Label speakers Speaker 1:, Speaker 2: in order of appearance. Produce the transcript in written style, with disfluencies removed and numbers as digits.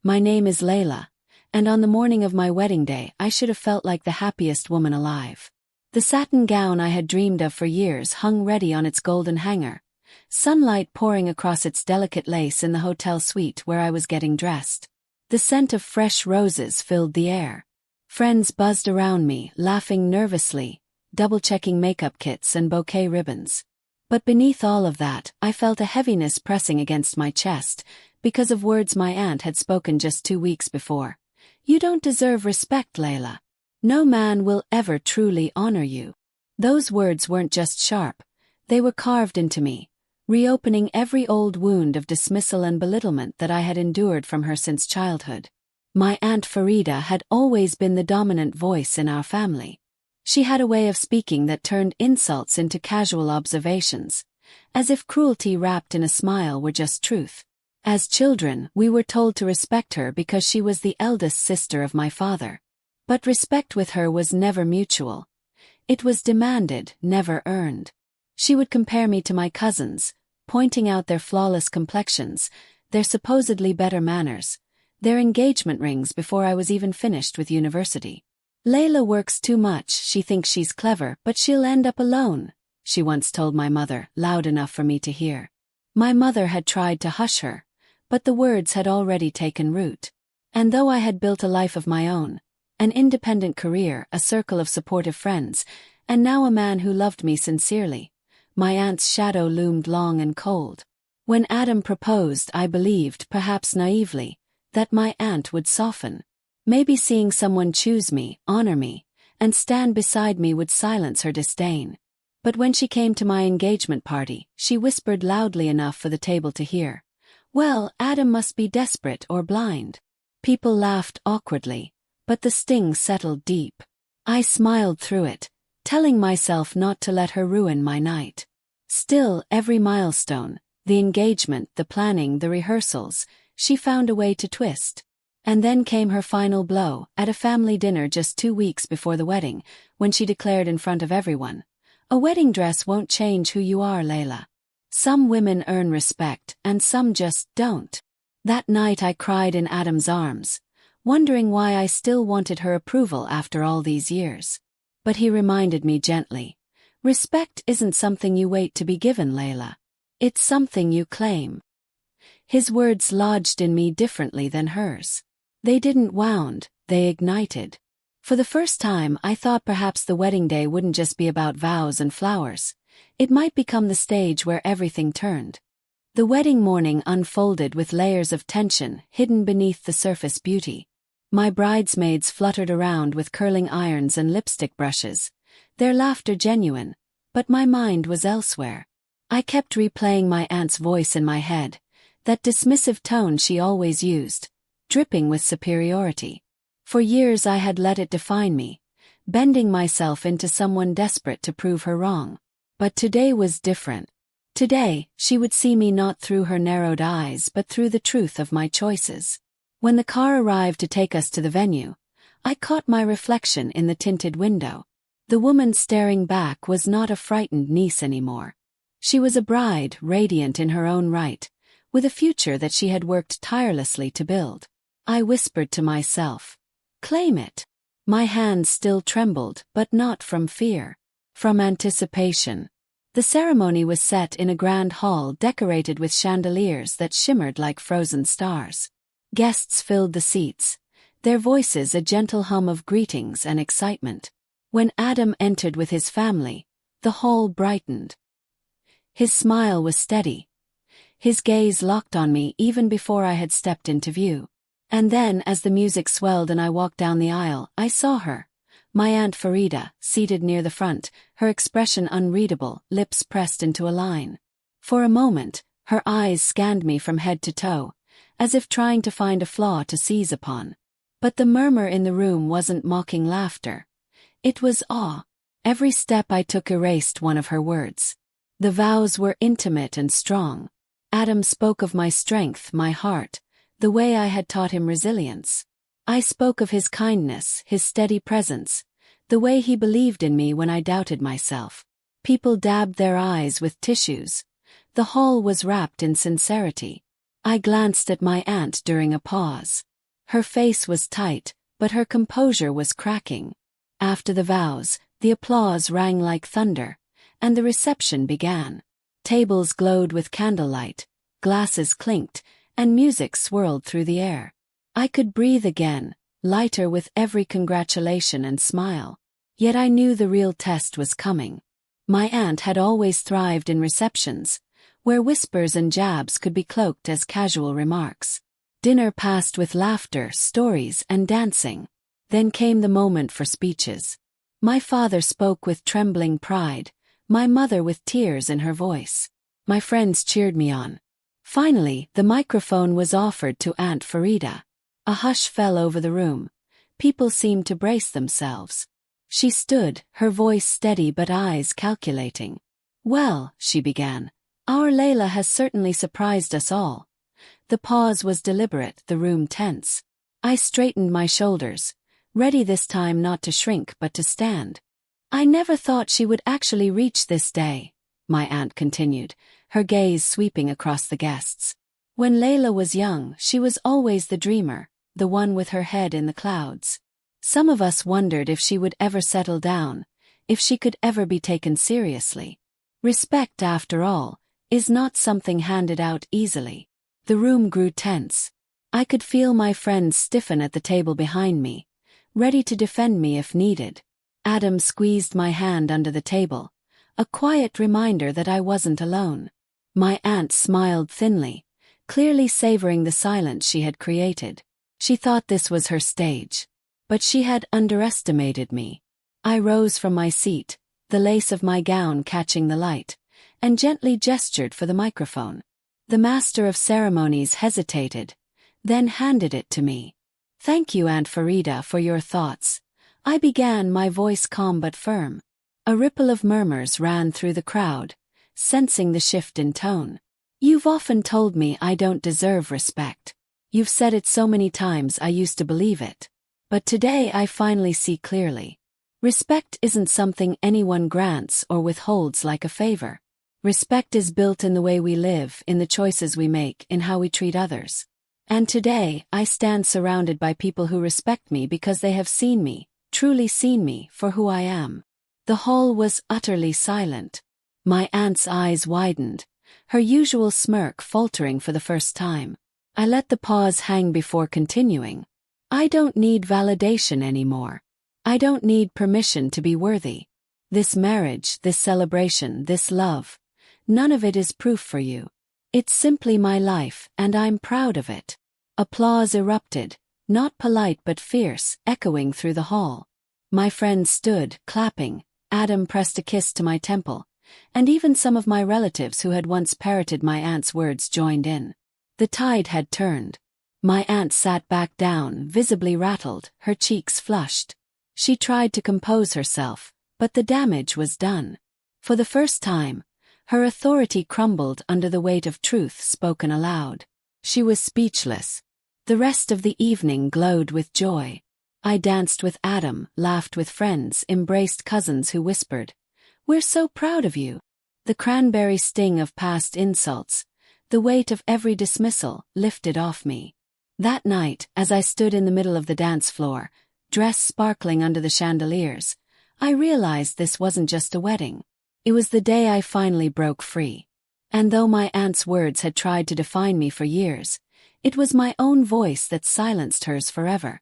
Speaker 1: My name is Layla, and on the morning of my wedding day I should have felt like the happiest woman alive. The satin gown I had dreamed of for years hung ready on its golden hanger, sunlight pouring across its delicate lace in the hotel suite where I was getting dressed. The scent of fresh roses filled the air. Friends buzzed around me, laughing nervously, double-checking makeup kits and bouquet ribbons. But beneath all of that, I felt a heaviness pressing against my chest, because of words my aunt had spoken just 2 weeks before. "You don't deserve respect, Layla. No man will ever truly honor you." Those words weren't just sharp, they were carved into me, reopening every old wound of dismissal and belittlement that I had endured from her since childhood. My Aunt Farida had always been the dominant voice in our family. She had a way of speaking that turned insults into casual observations, as if cruelty wrapped in a smile were just truth. As children, we were told to respect her because she was the eldest sister of my father. But respect with her was never mutual. It was demanded, never earned. She would compare me to my cousins, pointing out their flawless complexions, their supposedly better manners, their engagement rings before I was even finished with university. "Layla works too much, she thinks she's clever, but she'll end up alone," she once told my mother, loud enough for me to hear. My mother had tried to hush her, but the words had already taken root. And though I had built a life of my own, an independent career, a circle of supportive friends, and now a man who loved me sincerely, my aunt's shadow loomed long and cold. When Adam proposed, I believed, perhaps naively, that my aunt would soften. Maybe seeing someone choose me, honor me, and stand beside me would silence her disdain. But when she came to my engagement party, she whispered loudly enough for the table to hear, "Well, Adam must be desperate or blind." People laughed awkwardly, but the sting settled deep. I smiled through it, telling myself not to let her ruin my night. Still, every milestone, the engagement, the planning, the rehearsals, she found a way to twist. And then came her final blow, at a family dinner just 2 weeks before the wedding, when she declared in front of everyone, "A wedding dress won't change who you are, Layla. Some women earn respect, and some just don't." That night I cried in Adam's arms, wondering why I still wanted her approval after all these years. But he reminded me gently, "Respect isn't something you wait to be given, Layla. It's something you claim." His words lodged in me differently than hers. They didn't wound, they ignited. For the first time I thought perhaps the wedding day wouldn't just be about vows and flowers. It might become the stage where everything turned. The wedding morning unfolded with layers of tension hidden beneath the surface beauty. My bridesmaids fluttered around with curling irons and lipstick brushes, their laughter genuine, but my mind was elsewhere. I kept replaying my aunt's voice in my head, that dismissive tone she always used, dripping with superiority. For years I had let it define me, bending myself into someone desperate to prove her wrong. But today was different. Today, she would see me not through her narrowed eyes but through the truth of my choices. When the car arrived to take us to the venue, I caught my reflection in the tinted window. The woman staring back was not a frightened niece anymore. She was a bride, radiant in her own right, with a future that she had worked tirelessly to build. I whispered to myself, "Claim it." My hands still trembled, but not from fear, from anticipation. The ceremony was set in a grand hall decorated with chandeliers that shimmered like frozen stars. Guests filled the seats, their voices a gentle hum of greetings and excitement. When Adam entered with his family, the hall brightened. His smile was steady, his gaze locked on me even before I had stepped into view. And then, as the music swelled and I walked down the aisle, I saw her, my Aunt Farida, seated near the front, her expression unreadable, lips pressed into a line. For a moment, her eyes scanned me from head to toe, as if trying to find a flaw to seize upon. But the murmur in the room wasn't mocking laughter. It was awe. Every step I took erased one of her words. The vows were intimate and strong. Adam spoke of my strength, my heart, the way I had taught him resilience. I spoke of his kindness, his steady presence, the way he believed in me when I doubted myself. People dabbed their eyes with tissues. The hall was wrapped in sincerity. I glanced at my aunt during a pause. Her face was tight, but her composure was cracking. After the vows, the applause rang like thunder, and the reception began. Tables glowed with candlelight, glasses clinked, and music swirled through the air. I could breathe again, lighter with every congratulation and smile. Yet I knew the real test was coming. My aunt had always thrived in receptions, where whispers and jabs could be cloaked as casual remarks. Dinner passed with laughter, stories, and dancing. Then came the moment for speeches. My father spoke with trembling pride, my mother with tears in her voice. My friends cheered me on. Finally, the microphone was offered to Aunt Farida. A hush fell over the room. People seemed to brace themselves. She stood, her voice steady but eyes calculating. "Well," she began, "our Layla has certainly surprised us all." The pause was deliberate, the room tense. I straightened my shoulders, ready this time not to shrink but to stand. "I never thought she would actually reach this day," my aunt continued, her gaze sweeping across the guests. "When Layla was young, she was always the dreamer, the one with her head in the clouds. Some of us wondered if she would ever settle down, if she could ever be taken seriously. Respect, after all, is not something handed out easily." The room grew tense. I could feel my friends stiffen at the table behind me, ready to defend me if needed. Adam squeezed my hand under the table, a quiet reminder that I wasn't alone. My aunt smiled thinly, clearly savoring the silence she had created. She thought this was her stage. But she had underestimated me. I rose from my seat, the lace of my gown catching the light, and gently gestured for the microphone. The master of ceremonies hesitated, then handed it to me. "Thank you, Aunt Farida, for your thoughts," I began, my voice calm but firm. A ripple of murmurs ran through the crowd, sensing the shift in tone. "You've often told me I don't deserve respect. You've said it so many times I used to believe it. But today I finally see clearly. Respect isn't something anyone grants or withholds like a favor. Respect is built in the way we live, in the choices we make, in how we treat others. And today, I stand surrounded by people who respect me because they have seen me, truly seen me, for who I am." The hall was utterly silent. My aunt's eyes widened, her usual smirk faltering for the first time. I let the pause hang before continuing. "I don't need validation anymore. I don't need permission to be worthy. This marriage, this celebration, this love, none of it is proof for you. It's simply my life, and I'm proud of it." Applause erupted, not polite but fierce, echoing through the hall. My friends stood, clapping. Adam pressed a kiss to my temple, and even some of my relatives who had once parroted my aunt's words joined in. The tide had turned. My aunt sat back down, visibly rattled, her cheeks flushed. She tried to compose herself, but the damage was done. For the first time, her authority crumbled under the weight of truth spoken aloud. She was speechless. The rest of the evening glowed with joy. I danced with Adam, laughed with friends, embraced cousins who whispered, "We're so proud of you." The cranberry sting of past insults, the weight of every dismissal, lifted off me. That night, as I stood in the middle of the dance floor, dress sparkling under the chandeliers, I realized this wasn't just a wedding. It was the day I finally broke free. And though my aunt's words had tried to define me for years, it was my own voice that silenced hers forever.